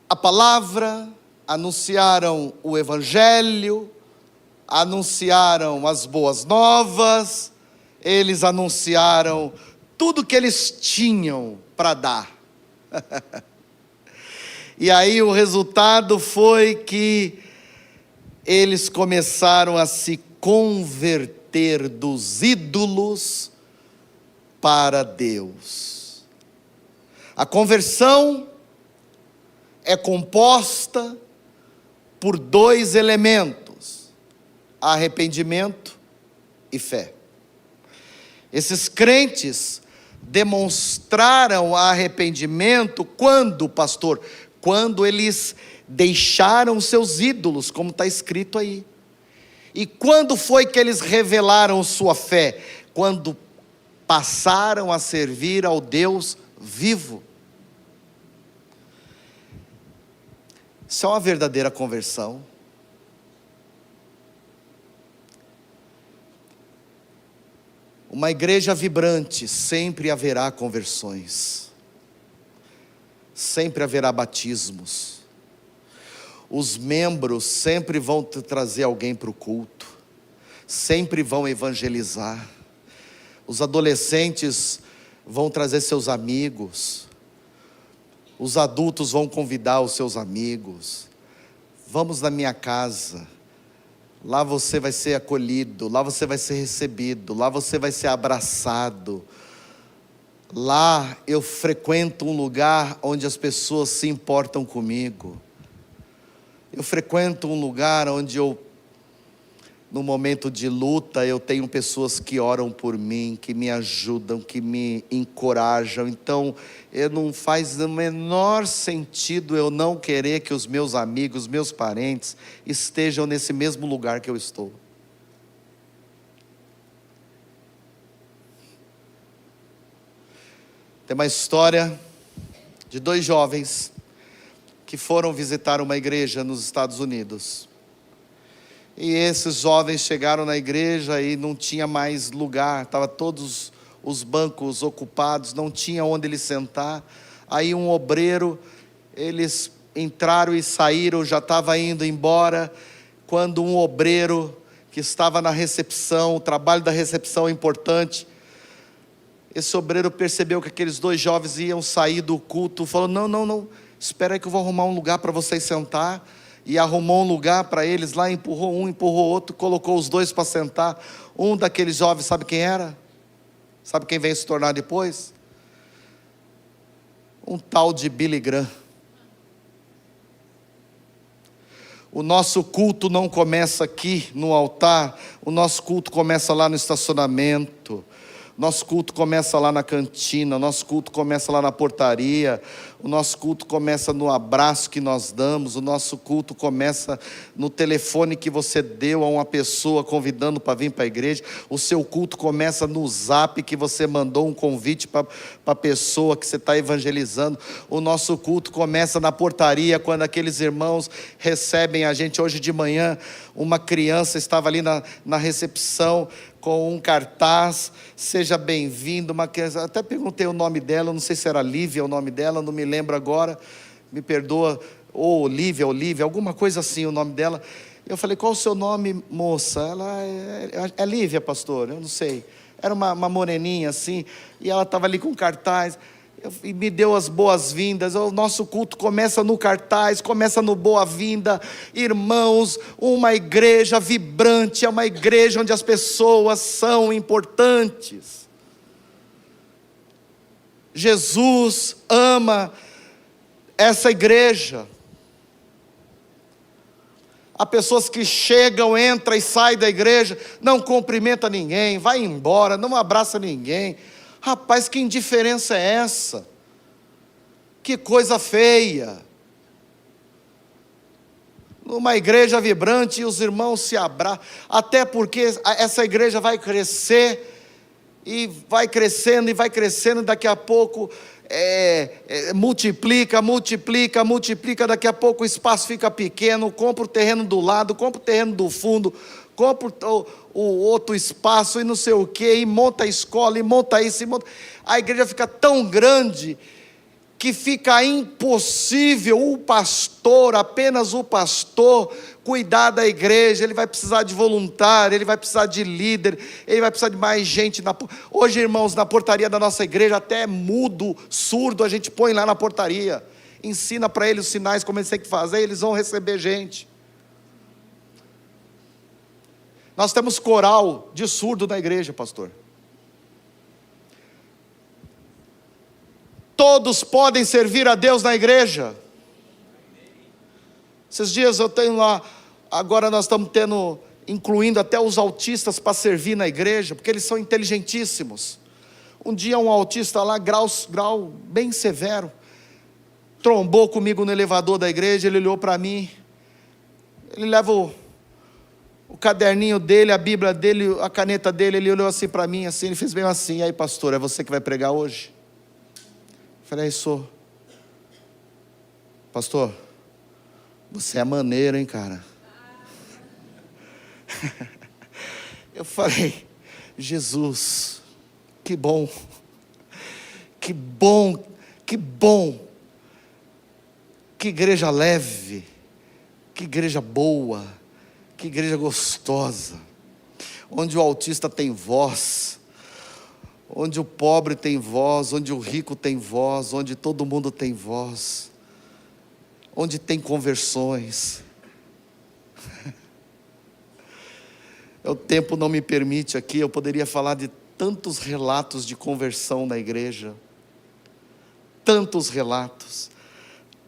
a palavra, anunciaram o evangelho, anunciaram as boas novas, eles anunciaram tudo que eles tinham para dar. E aí o resultado foi que eles começaram a se converter dos ídolos para Deus. A conversão é composta por dois elementos: arrependimento e fé. Esses crentes demonstraram arrependimento quando, pastor? Quando eles deixaram seus ídolos, como está escrito aí. E quando foi que eles revelaram sua fé? Quando passaram a servir ao Deus vivo. Isso é uma verdadeira conversão. Uma igreja vibrante, sempre haverá conversões, sempre haverá batismos. Os membros sempre vão trazer alguém para o culto, sempre vão evangelizar. Os adolescentes vão trazer seus amigos, os adultos vão convidar os seus amigos. Vamos na minha casa, lá você vai ser acolhido, lá você vai ser recebido, lá você vai ser abraçado. Lá eu frequento um lugar onde as pessoas se importam comigo. Eu frequento um lugar onde eu No momento de luta, eu tenho pessoas que oram por mim, que me ajudam, que me encorajam. Então, não faz o menor sentido eu não querer que os meus amigos, meus parentes, estejam nesse mesmo lugar que eu estou. Tem uma história de 2 jovens que foram visitar uma igreja nos Estados Unidos. E esses jovens chegaram na igreja e não tinha mais lugar, estavam todos os bancos ocupados, não tinha onde eles sentar. Aí um obreiro, eles entraram e saíram, já estava indo embora, quando um obreiro que estava na recepção, o trabalho da recepção é importante, esse obreiro percebeu que aqueles 2 jovens iam sair do culto, falou, não, espera aí que eu vou arrumar um lugar para vocês sentar. E arrumou um lugar para eles lá, empurrou um, empurrou outro, colocou os 2 para sentar. Um daqueles jovens, sabe quem era? Sabe quem veio se tornar depois? Um tal de Billy Graham. O nosso culto não começa aqui no altar, o nosso culto começa lá no estacionamento. Nosso culto começa lá na cantina, nosso culto começa lá na portaria, o nosso culto começa no abraço que nós damos, o nosso culto começa no telefone que você deu a uma pessoa convidando para vir para a igreja, o seu culto começa no zap que você mandou um convite para a pessoa que você está evangelizando, o nosso culto começa na portaria, quando aqueles irmãos recebem a gente. Hoje de manhã, uma criança estava ali na recepção, com um cartaz, seja bem-vindo, uma criança, até perguntei o nome dela, não sei se era Lívia o nome dela, não me lembro agora, me perdoa, ou Olívia, alguma coisa assim o nome dela. Eu falei, qual o seu nome, moça? Ela, é Lívia, pastor, eu não sei, era uma moreninha assim, e ela estava ali com cartaz, e me deu as boas-vindas. O nosso culto começa no cartaz, começa no boa-vinda. Irmãos, uma igreja vibrante, é uma igreja onde as pessoas são importantes. Jesus ama essa igreja. Há pessoas que chegam, entram e saem da igreja, não cumprimenta ninguém, vai embora, não abraça ninguém. Rapaz, que indiferença é essa? Que coisa feia. Numa igreja vibrante, os irmãos se abraçam, até porque essa igreja vai crescer, e vai crescendo, daqui a pouco multiplica, daqui a pouco o espaço fica pequeno, compra o terreno do lado, compra o terreno do fundo, compra o outro espaço e não sei o que, e monta a escola, e monta isso, a igreja fica tão grande, que fica impossível o pastor, apenas o pastor, cuidar da igreja. Ele vai precisar de voluntário, ele vai precisar de líder, ele vai precisar de mais gente. Hoje, irmãos, na portaria da nossa igreja, até mudo, surdo, a gente põe lá na portaria, ensina para eles os sinais, como eles têm que fazer, eles vão receber gente. Nós temos coral de surdo na igreja, pastor. Todos podem servir a Deus na igreja. Esses dias eu tenho lá, agora nós estamos incluindo até os autistas para servir na igreja, porque eles são inteligentíssimos. Um dia um autista lá, grau bem severo, trombou comigo no elevador da igreja, ele olhou para mim, ele leva o caderninho dele, a Bíblia dele, a caneta dele, ele olhou assim para mim, assim, ele fez bem assim, e aí pastor, é você que vai pregar hoje? Eu falei, sou. Pastor, você é maneiro, hein, cara? Eu falei, Jesus, que bom, que bom, que bom, que igreja leve, que igreja boa, que igreja gostosa, onde o autista tem voz, onde o pobre tem voz, onde o rico tem voz, onde todo mundo tem voz, onde tem conversões. O tempo não me permite aqui, eu poderia falar de tantos relatos de conversão na igreja, tantos relatos,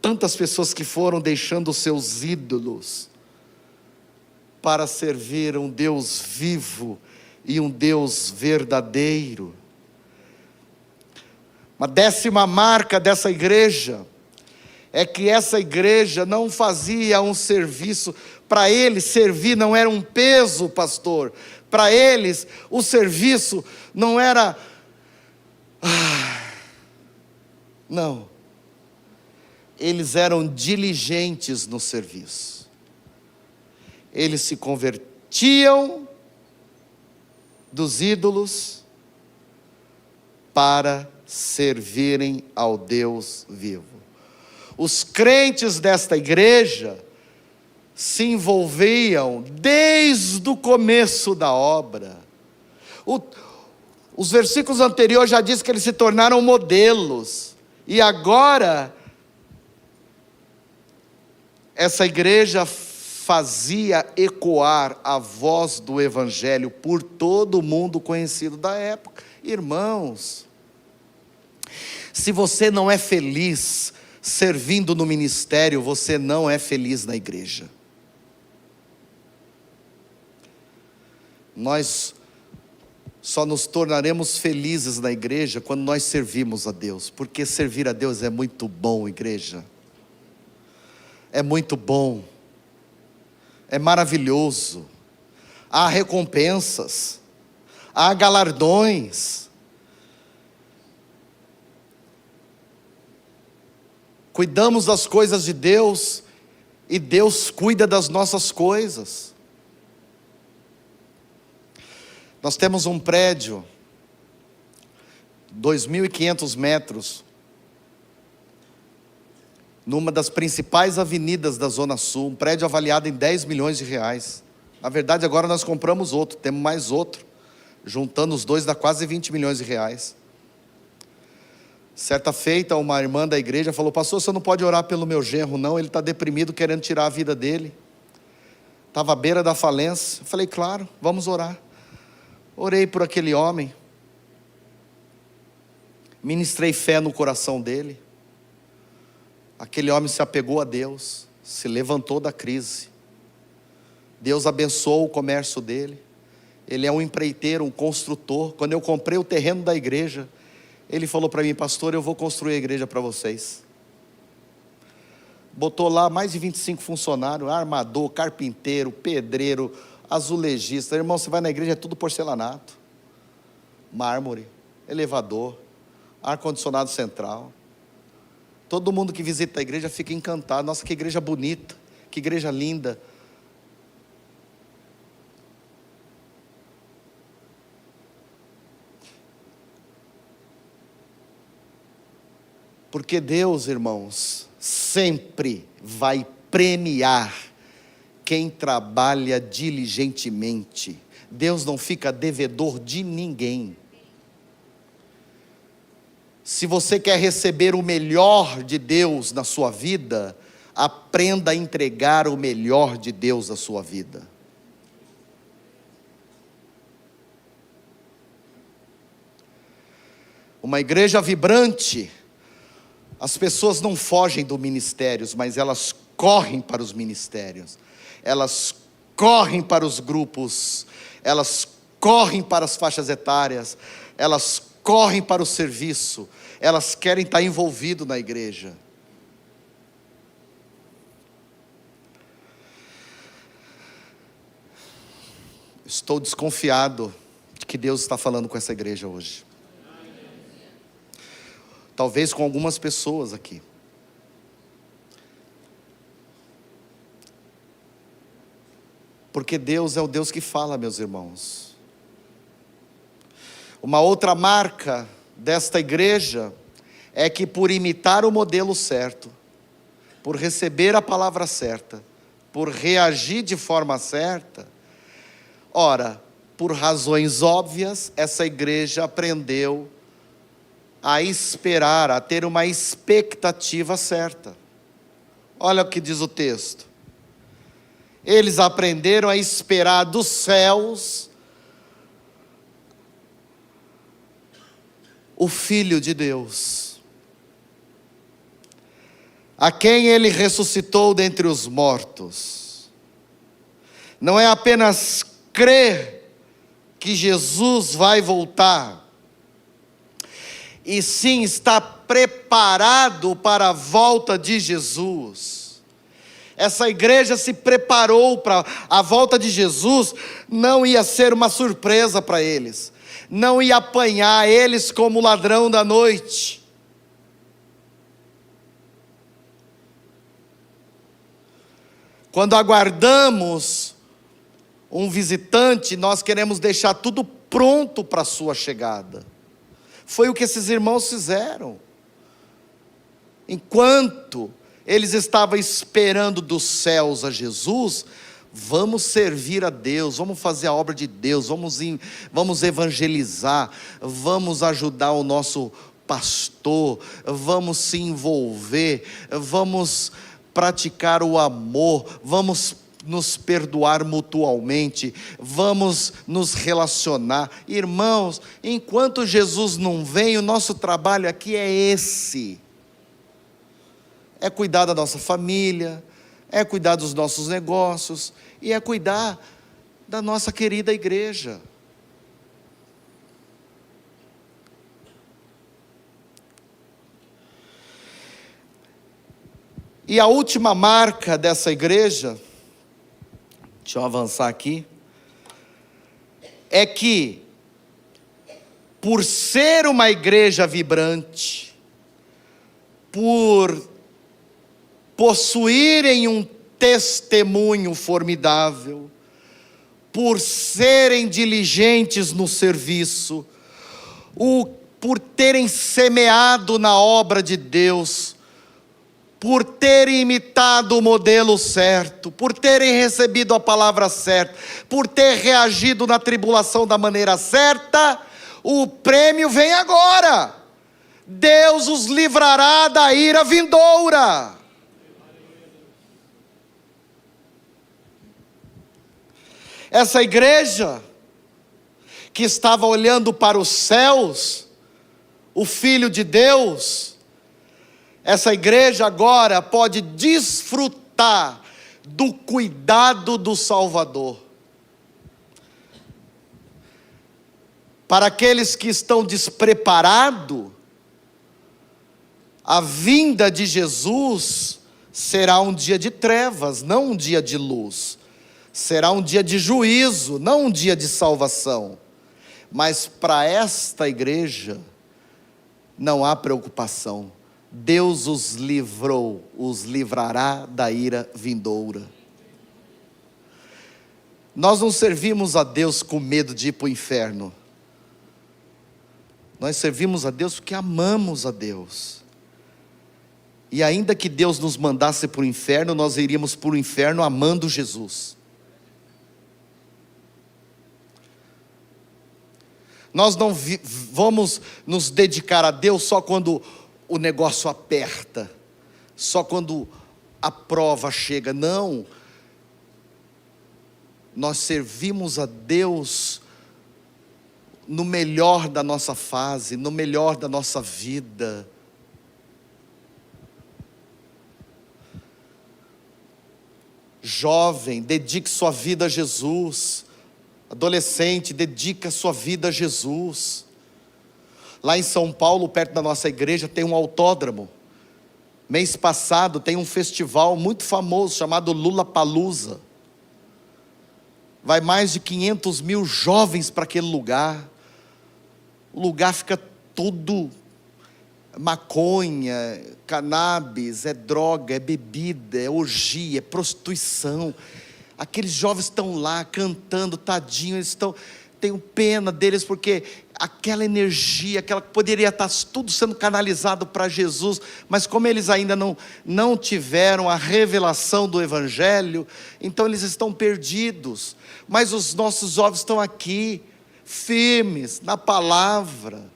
tantas pessoas que foram deixando os seus ídolos, para servir um Deus vivo e um Deus verdadeiro. Uma 10ª marca dessa igreja é que essa igreja não fazia um serviço. Para eles, servir não era um peso, pastor. Para eles, o serviço não era... Não. Eles eram diligentes no serviço. Eles se convertiam dos ídolos para servirem ao Deus vivo. Os crentes desta igreja se envolviam desde o começo da obra. Os versículos anteriores já diz que eles se tornaram modelos. E agora, essa igreja fazia ecoar a voz do Evangelho por todo o mundo conhecido da época. Irmãos, se você não é feliz servindo no ministério, você não é feliz na igreja. Nós só nos tornaremos felizes na igreja quando nós servimos a Deus, porque servir a Deus é muito bom, igreja. É muito bom. É maravilhoso. Há recompensas, há galardões. Cuidamos das coisas de Deus e Deus cuida das nossas coisas. Nós temos um prédio, 2.500 metros, numa das principais avenidas da Zona Sul, um prédio avaliado em 10 milhões de reais. Na verdade, agora nós compramos outro, temos mais outro, juntando os dois dá quase 20 milhões de reais. Certa feita, uma irmã da igreja falou: pastor, você não pode orar pelo meu genro não, ele está deprimido, querendo tirar a vida dele. Estava à beira da falência. Eu falei: claro, vamos orar. Orei por aquele homem, ministrei fé no coração dele. Aquele homem se apegou a Deus, se levantou da crise. Deus abençoou o comércio dele. Ele é um empreiteiro, um construtor. Quando eu comprei o terreno da igreja, ele falou para mim: pastor, eu vou construir a igreja para vocês. Botou lá mais de 25 funcionários, armador, carpinteiro, pedreiro, azulejista. Irmão, você vai na igreja, é tudo porcelanato, mármore, elevador, ar-condicionado central. Todo mundo que visita a igreja fica encantado. Nossa, que igreja bonita, que igreja linda. Porque Deus, irmãos, sempre vai premiar quem trabalha diligentemente. Deus não fica devedor de ninguém. Se você quer receber o melhor de Deus na sua vida, aprenda a entregar o melhor de Deus na sua vida. Uma igreja vibrante, as pessoas não fogem dos ministérios, mas elas correm para os ministérios. Elas correm para os grupos, elas correm para as faixas etárias, elas correm para o serviço, elas querem estar envolvidas na igreja. Estou desconfiado de que Deus está falando com essa igreja hoje. Talvez com algumas pessoas aqui. Porque Deus é o Deus que fala, meus irmãos. Uma outra marca desta igreja é que por imitar o modelo certo, por receber a palavra certa, por reagir de forma certa, ora, por razões óbvias, essa igreja aprendeu a esperar, a ter uma expectativa certa. Olha o que diz o texto. Eles aprenderam a esperar dos céus o Filho de Deus, a quem Ele ressuscitou dentre os mortos. não é apenas crer que Jesus vai voltar, e sim estar preparado para a volta de Jesus. Essa igreja se preparou para a volta de Jesus, não ia ser uma surpresa para eles, não ia apanhar eles como ladrão da noite. Quando aguardamos um visitante, nós queremos deixar tudo pronto para a sua chegada. Foi o que esses irmãos fizeram. Enquanto eles estavam esperando dos céus a Jesus, vamos servir a Deus, vamos fazer a obra de Deus, vamos evangelizar, vamos ajudar o nosso pastor, vamos se envolver, vamos praticar o amor, vamos nos perdoar mutualmente, vamos nos relacionar. Irmãos, enquanto Jesus não vem, o nosso trabalho aqui é esse: é cuidar da nossa família, é cuidar dos nossos negócios, e é cuidar da nossa querida igreja. E a última marca dessa igreja, deixa eu avançar aqui, é que, por ser uma igreja vibrante, por possuírem um testemunho formidável, por serem diligentes no serviço, por terem semeado na obra de Deus, por terem imitado o modelo certo, por terem recebido a palavra certa, por ter reagido na tribulação da maneira certa, o prêmio vem agora. Deus os livrará da ira vindoura. Essa igreja que estava olhando para os céus, o Filho de Deus, essa igreja agora pode desfrutar do cuidado do Salvador. Para aqueles que estão despreparados, a vinda de Jesus será um dia de trevas, não um dia de luz. Será um dia de juízo, não um dia de salvação. Mas para esta igreja não há preocupação. Deus os livrou, os livrará da ira vindoura. Nós não servimos a Deus com medo de ir para o inferno. Nós servimos a Deus porque amamos a Deus. E ainda que Deus nos mandasse para o inferno, nós iríamos para o inferno amando Jesus. Nós não vamos nos dedicar a Deus só quando o negócio aperta, só quando a prova chega. Não. Nós servimos a Deus no melhor da nossa fase, no melhor da nossa vida. Jovem, dedique sua vida a Jesus. Adolescente, dedica sua vida a Jesus. Lá em São Paulo, perto da nossa igreja, tem um autódromo. Mês passado tem um festival muito famoso chamado Lollapalooza. Vai mais de 500 mil jovens para aquele lugar. O lugar fica todo maconha, cannabis, é droga, é bebida, é orgia, é prostituição. Aqueles jovens estão lá cantando, tadinho, eles tenho pena deles, porque aquela energia, aquela poderia estar tudo sendo canalizado para Jesus, mas como eles ainda não tiveram a revelação do Evangelho, então eles estão perdidos. Mas os nossos jovens estão aqui, firmes na palavra.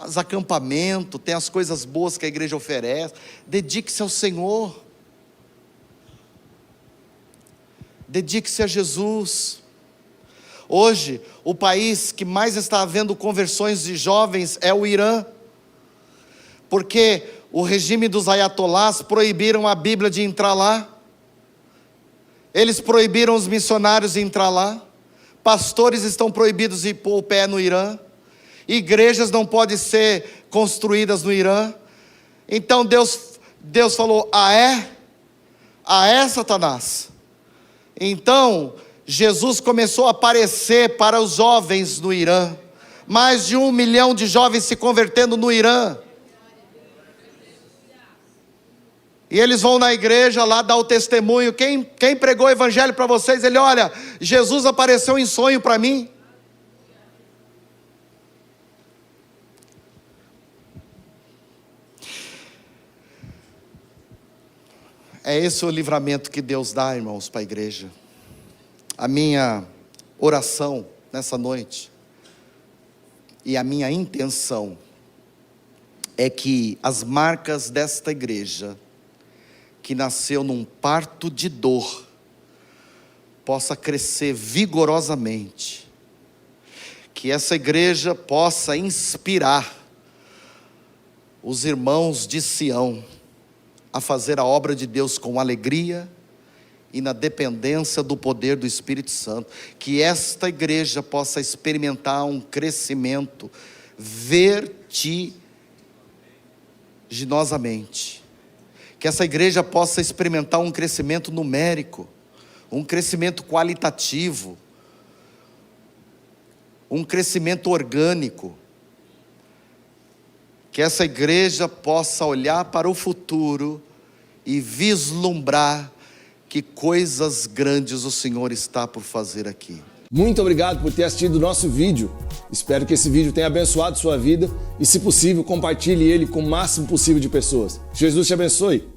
Os acampamentos, tem as coisas boas que a igreja oferece. Dedique-se ao Senhor. Dedique-se a Jesus. Hoje, o país que mais está havendo conversões de jovens é o Irã, porque o regime dos ayatolás proibiram a Bíblia de entrar lá. Eles proibiram os missionários de entrar lá. Pastores estão proibidos de pôr o pé no Irã. Igrejas não podem ser construídas no Irã. Então Deus falou: ah é, Satanás? Então Jesus começou a aparecer para os jovens no Irã. Mais de 1 milhão de jovens se convertendo no Irã. E eles vão na igreja lá dar o testemunho. Quem pregou o evangelho para vocês? Ele: olha, Jesus apareceu em sonho para mim. É esse o livramento que Deus dá, irmãos, para a igreja. A minha oração nessa noite e a minha intenção é que as marcas desta igreja, que nasceu num parto de dor, possa crescer vigorosamente, que essa igreja possa inspirar os irmãos de Sião a fazer a obra de Deus com alegria e na dependência do poder do Espírito Santo, que esta igreja possa experimentar um crescimento vertiginosamente, que essa igreja possa experimentar um crescimento numérico, um crescimento qualitativo, um crescimento orgânico, que essa igreja possa olhar para o futuro e vislumbrar que coisas grandes o Senhor está por fazer aqui.
Muito obrigado por ter assistido o nosso vídeo. Espero que esse vídeo tenha abençoado sua vida e, se possível, compartilhe ele com o máximo possível de pessoas. Jesus te abençoe.